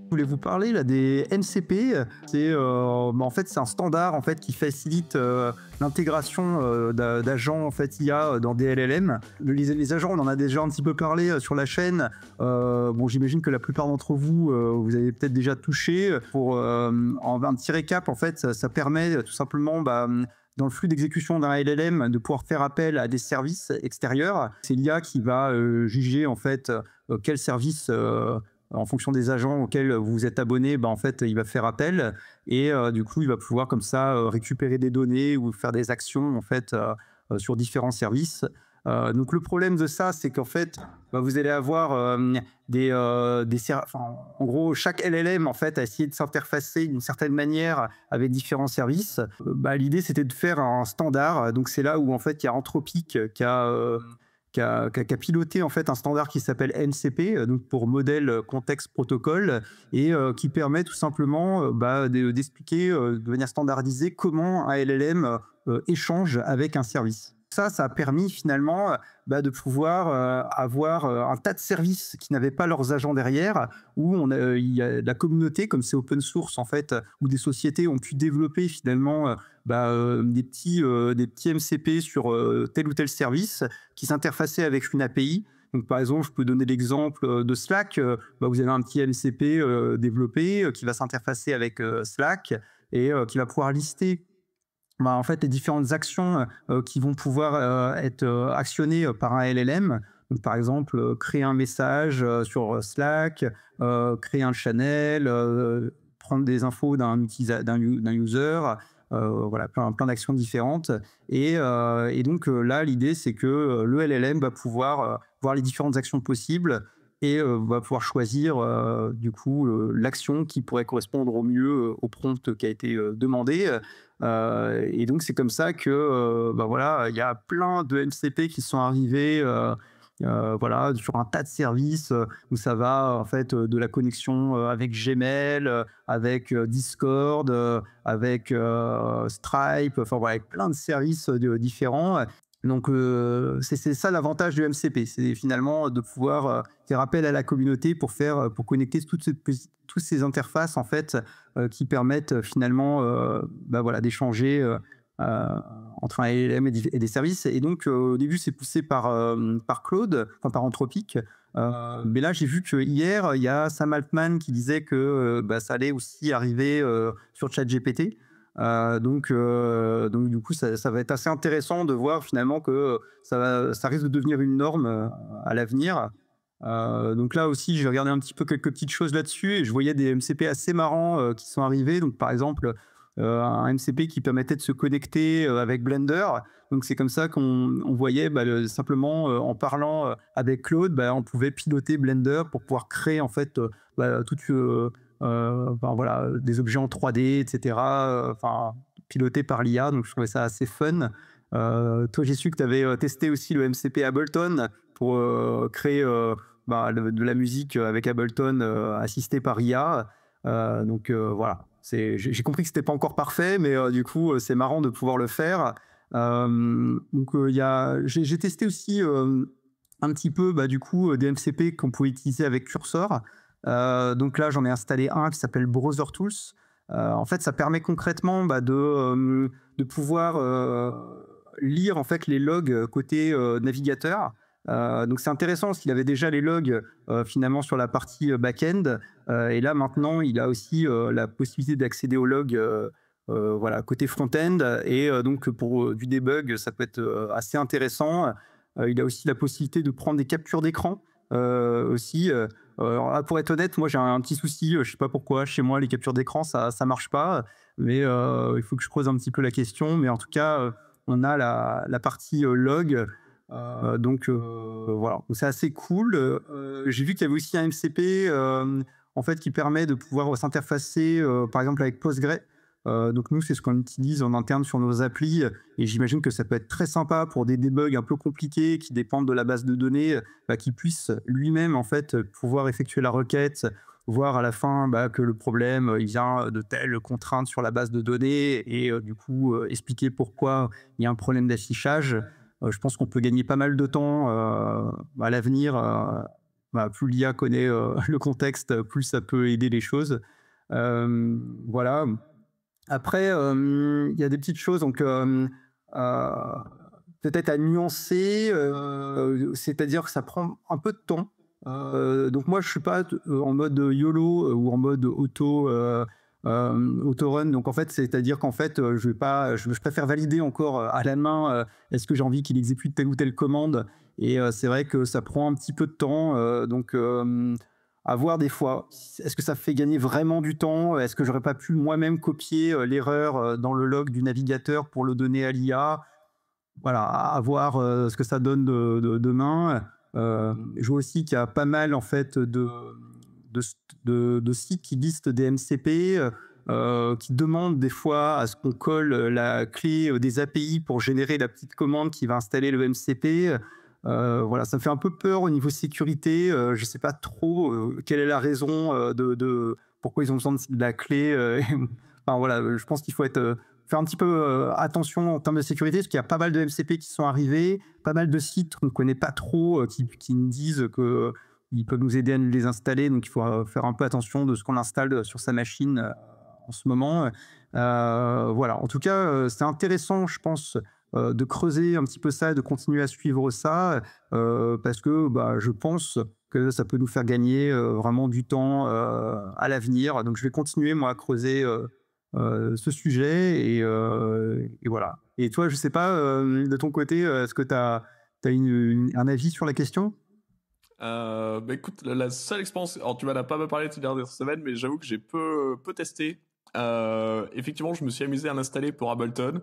Je voulais vous parler là des MCP. En fait, c'est un standard en fait qui facilite l'intégration d'agents en fait IA dans des LLM. Les agents, on en a déjà un petit peu parlé sur la chaîne. Bon, j'imagine que la plupart d'entre vous, vous avez peut-être déjà touché. Pour en un petit récap, en fait, ça permet tout simplement dans le flux d'exécution d'un LLM, de pouvoir faire appel à des services extérieurs. C'est l'IA qui va juger en fait quel service en fonction des agents auxquels vous êtes abonné, en fait, il va faire appel et du coup, il va pouvoir comme ça récupérer des données ou faire des actions en fait sur différents services. Donc le problème de ça, c'est qu'en fait, vous allez avoir en gros, chaque LLM en fait a essayé de s'interfacer d'une certaine manière avec différents services. L'idée, c'était de faire un standard. Donc c'est là où en fait il y a Anthropic qui a piloté en fait un standard qui s'appelle MCP, donc pour modèle contexte protocole, et qui permet tout simplement d'expliquer de manière standardisée comment un LLM échange avec un service. Ça a permis finalement de pouvoir avoir un tas de services qui n'avaient pas leurs agents derrière, où il y a de la communauté, comme c'est open source en fait, où des sociétés ont pu développer finalement des petits MCP sur tel ou tel service qui s'interfaçaient avec une API. Donc, par exemple, je peux donner l'exemple de Slack. Vous avez un petit MCP développé qui va s'interfacer avec Slack et qui va pouvoir lister en fait, les différentes actions qui vont pouvoir être actionnées par un LLM. Donc, par exemple, créer un message sur Slack, créer un channel, prendre des infos d'un user, voilà, plein d'actions différentes. Et donc là, l'idée, c'est que le LLM va pouvoir voir les différentes actions possibles et va pouvoir choisir du coup l'action qui pourrait correspondre au mieux au prompt qui a été demandé. Et donc c'est comme ça que voilà, il y a plein de MCP qui sont arrivés voilà, sur un tas de services où ça va en fait de la connexion avec Gmail, avec Discord, avec Stripe, enfin voilà, avec plein de services différents. Donc c'est ça l'avantage du MCP, c'est finalement de pouvoir faire appel à la communauté pour connecter toutes ces interfaces en fait qui permettent finalement voilà, d'échanger entre un LLM et des services. Et donc au début c'est poussé par Claude, enfin par Anthropic. Mais là j'ai vu que hier il y a Sam Altman qui disait que ça allait aussi arriver sur ChatGPT. Donc du coup, ça va être assez intéressant de voir finalement que ça risque de devenir une norme à l'avenir. Donc là aussi, j'ai regardé un petit peu quelques petites choses là-dessus et je voyais des MCP assez marrants qui sont arrivés. Donc par exemple, un MCP qui permettait de se connecter avec Blender. Donc c'est comme ça qu'on voyait simplement en parlant avec Claude, on pouvait piloter Blender pour pouvoir créer en fait toute voilà, des objets en 3D, etc. Pilotés par l'IA. Donc je trouvais ça assez fun. Toi, j'ai su que tu avais testé aussi le MCP Ableton pour créer de la musique avec Ableton assisté par IA. Donc voilà, j'ai compris que c'était pas encore parfait, mais du coup, c'est marrant de pouvoir le faire. Donc j'ai testé aussi un petit peu du coup des MCP qu'on pouvait utiliser avec Cursor. Donc là, j'en ai installé un qui s'appelle Browser Tools. En fait, ça permet concrètement de pouvoir lire en fait les logs côté navigateur. Donc c'est intéressant parce qu'il avait déjà les logs finalement sur la partie back-end. Et là maintenant, il a aussi la possibilité d'accéder aux logs voilà, côté front-end. Et donc pour du debug, ça peut être assez intéressant. Il a aussi la possibilité de prendre des captures d'écran aussi. Alors là, pour être honnête, moi j'ai un petit souci, je sais pas pourquoi, chez moi les captures d'écran ça marche pas, mais il faut que je creuse un petit peu la question. Mais en tout cas, on a la partie log, donc voilà, donc c'est assez cool. J'ai vu qu'il y avait aussi un MCP en fait qui permet de pouvoir s'interfacer par exemple avec Postgre. Donc nous, c'est ce qu'on utilise en interne sur nos applis et j'imagine que ça peut être très sympa pour des debugs un peu compliqués qui dépendent de la base de données, qui puisse lui-même en fait pouvoir effectuer la requête, voir à la fin que le problème il vient de telle contrainte sur la base de données et du coup expliquer pourquoi il y a un problème d'affichage. Je pense qu'on peut gagner pas mal de temps à l'avenir bah, plus l'IA connaît le contexte, plus ça peut aider les choses. Voilà. Après, il y a des petites choses donc, euh, peut-être à nuancer, c'est-à-dire que ça prend un peu de temps. Donc moi, je suis pas en mode YOLO ou en mode auto-run. Donc en fait, c'est-à-dire qu'en fait, je vais pas, je préfère valider encore à la main. Est-ce que j'ai envie qu'il exécute telle ou telle commande? Et c'est vrai que ça prend un petit peu de temps. Donc à voir des fois. Est-ce que ça fait gagner vraiment du temps? Est-ce que j'aurais pas pu moi-même copier l'erreur dans le log du navigateur pour le donner à l'IA? Voilà, à voir ce que ça donne demain. Je vois aussi qu'il y a pas mal en fait de, de sites qui listent des MCP, qui demandent des fois à ce qu'on colle la clé des API pour générer la petite commande qui va installer le MCP. Voilà, ça me fait un peu peur au niveau sécurité. Je ne sais pas trop quelle est la raison pourquoi ils ont besoin de la clé. Enfin voilà, je pense qu'il faut faire un petit peu attention en termes de sécurité, parce qu'il y a pas mal de MCP qui sont arrivés, pas mal de sites qu'on ne connaît pas trop, qui nous disent qu'ils peuvent nous aider à nous les installer. Donc il faut faire un peu attention de ce qu'on installe sur sa machine en ce moment. Voilà, en tout cas, c'est intéressant, je pense, de creuser un petit peu ça et de continuer à suivre ça, parce que bah, je pense que ça peut nous faire gagner vraiment du temps à l'avenir. Donc je vais continuer, moi, à creuser ce sujet et voilà. Et toi, je sais pas, de ton côté, est-ce que tu as un avis sur la question? Bah écoute, la seule expérience, alors tu m'en as pas mal parlé ces dernières semaines, mais j'avoue que j'ai peu testé. Effectivement, je me suis amusé à l'installer pour Ableton,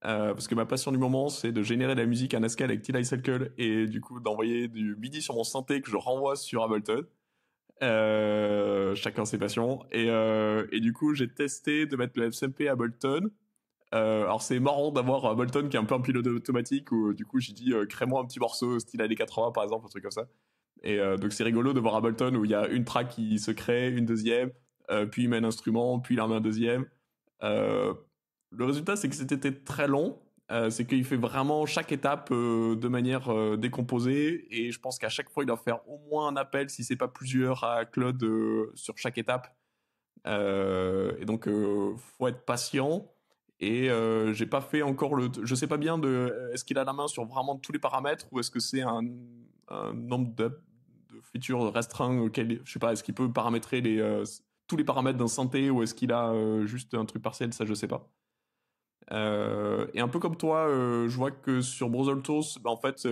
parce que ma passion du moment, c'est de générer de la musique en Haskell avec T-Cycle et du coup d'envoyer du MIDI sur mon synthé que je renvoie sur Ableton. Chacun ses passions. Et du coup, j'ai testé de mettre le FSMP à Ableton. Alors c'est marrant d'avoir Ableton qui est un peu un pilote automatique où du coup j'ai dit crée-moi un petit morceau style années 80 par exemple, un truc comme ça. Et donc c'est rigolo de voir Ableton où il y a une track qui se crée, une deuxième, puis il met un instrument, puis il en met un deuxième. Euh, le résultat c'est que c'était très long, c'est qu'il fait vraiment chaque étape de manière décomposée et je pense qu'à chaque fois il doit faire au moins un appel si c'est pas plusieurs à Claude sur chaque étape. Et donc faut être patient. Et j'ai pas fait encore je sais pas bien est-ce qu'il a la main sur vraiment tous les paramètres ou est-ce que c'est un nombre de features restreints auquel je sais pas, est-ce qu'il peut paramétrer tous les paramètres d'un synthé ou est-ce qu'il a juste un truc partiel, ça je sais pas. Et un peu comme toi, je vois que sur Browser Tools, bah, en fait,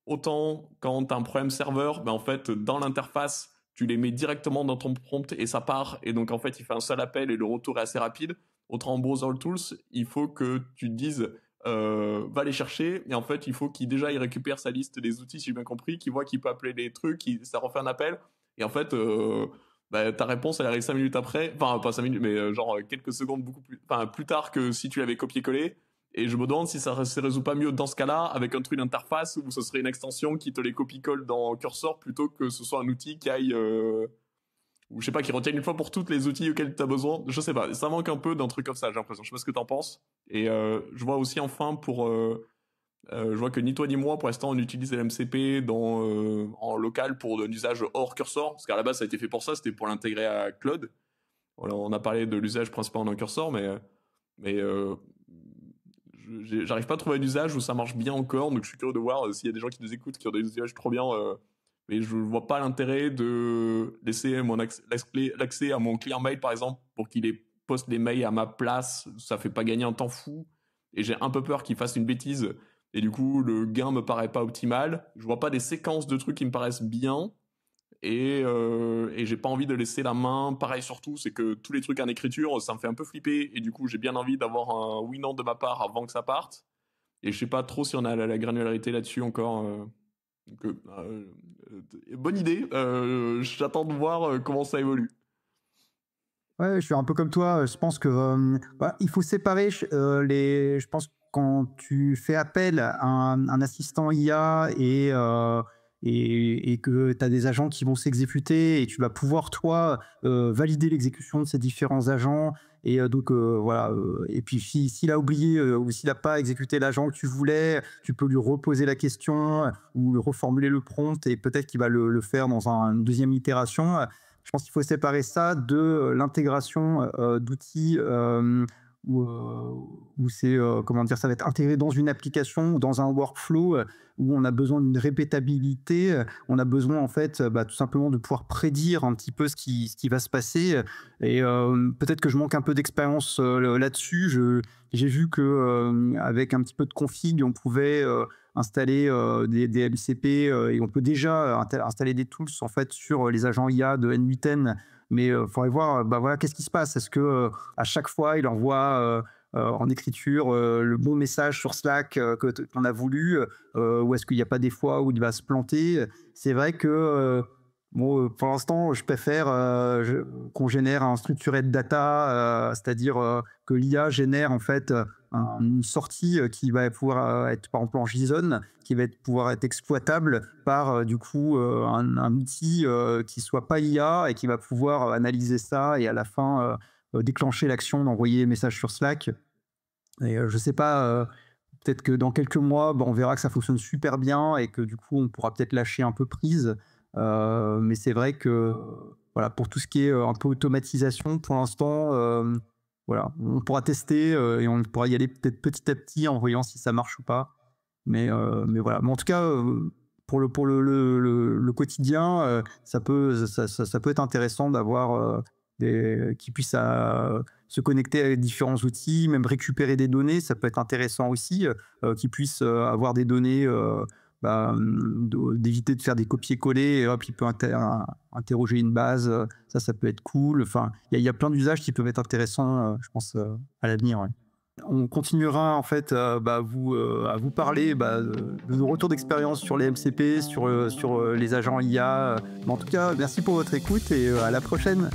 autant quand t'as un problème serveur, bah, en fait, dans l'interface, tu les mets directement dans ton prompt et ça part. Et donc, en fait, il fait un seul appel et le retour est assez rapide. Autant en Browser Tools, il faut que tu te dises, va les chercher. Et en fait, il faut il récupère sa liste des outils, si j'ai bien compris, qu'il voit qu'il peut appeler les trucs, ça refait un appel. Et en fait, bah, ta réponse, elle arrive 5 minutes après. Enfin, pas 5 minutes, mais genre quelques secondes plus tard que si tu l'avais copié-collé. Et je me demande si ça se résout pas mieux dans ce cas-là avec un truc d'interface où ce serait une extension qui te les copie-colle dans Cursor plutôt que ce soit un outil qui aille ou je sais pas, qui retienne une fois pour toutes les outils auxquels tu as besoin. Je sais pas, ça manque un peu d'un truc comme ça, j'ai l'impression. Je sais pas ce que t'en penses. Et je vois aussi enfin je vois que ni toi ni moi, pour l'instant, on utilise l'MCP en local pour un usage hors Cursor, parce qu'à la base, ça a été fait pour ça, c'était pour l'intégrer à Claude. Voilà, on a parlé de l'usage principal dans Cursor, mais j'arrive pas à trouver un usage où ça marche bien encore, donc je suis curieux de voir s'il y a des gens qui nous écoutent qui ont des usages trop bien, mais je vois pas l'intérêt de laisser l'accès à mon client mail par exemple pour qu'il poste les mails à ma place, ça fait pas gagner un temps fou, et j'ai un peu peur qu'il fasse une bêtise, et du coup le gain me paraît pas optimal, je vois pas des séquences de trucs qui me paraissent bien, et j'ai pas envie de laisser la main. Pareil surtout, c'est que tous les trucs en écriture, ça me fait un peu flipper. Et du coup, j'ai bien envie d'avoir un oui-non de ma part avant que ça parte. Et je sais pas trop si on a la granularité là-dessus encore. Donc, bonne idée. J'attends de voir comment ça évolue. Ouais, je suis un peu comme toi. Je pense que bah, il faut séparer je pense quand tu fais appel à un assistant IA et que tu as des agents qui vont s'exécuter et tu vas pouvoir, toi, valider l'exécution de ces différents agents Donc voilà. Et puis s'il a oublié ou s'il n'a pas exécuté l'agent que tu voulais, tu peux lui reposer la question ou reformuler le prompt et peut-être qu'il va le faire dans une deuxième itération. Je pense qu'il faut séparer ça de l'intégration d'outils où c'est, comment dire, ça va être intégré dans une application ou dans un workflow où on a besoin d'une répétabilité. On a besoin, en fait, tout simplement de pouvoir prédire un petit peu ce qui va se passer. Et peut-être que je manque un peu d'expérience là-dessus. J'ai vu que avec un petit peu de config, on pouvait installer des MCP et on peut déjà installer des tools en fait sur les agents IA de N8N. Mais il faudrait voir, voilà, qu'est-ce qui se passe. Est-ce que à chaque fois, il envoie en écriture le bon message sur Slack qu'on a voulu, ou est-ce qu'il n'y a pas des fois où il va se planter? C'est vrai que bon, pour l'instant, je préfère qu'on génère un structured data, c'est-à-dire que l'IA génère en fait une sortie qui va pouvoir être par exemple en JSON, qui va pouvoir être exploitable par du coup un outil qui soit pas IA et qui va pouvoir analyser ça et à la fin déclencher l'action d'envoyer des messages sur Slack. Et je sais pas, peut-être que dans quelques mois, on verra que ça fonctionne super bien et que du coup, on pourra peut-être lâcher un peu prise. Mais c'est vrai que voilà, pour tout ce qui est un peu automatisation, pour l'instant, voilà, on pourra tester et on pourra y aller peut-être petit à petit en voyant si ça marche ou pas. Mais voilà. Mais en tout cas, pour le quotidien, ça peut être intéressant d'avoir qui puissent se connecter avec différents outils, même récupérer des données, ça peut être intéressant aussi, qu'ils puissent avoir des données, d'éviter de faire des copier-coller, et hop, il peut interroger une base, ça peut être cool. Enfin, il y a plein d'usages qui peuvent être intéressants, je pense, à l'avenir. Ouais. On continuera en fait à vous parler de nos retours d'expérience sur les MCP, sur les agents IA. Mais en tout cas, merci pour votre écoute et à la prochaine.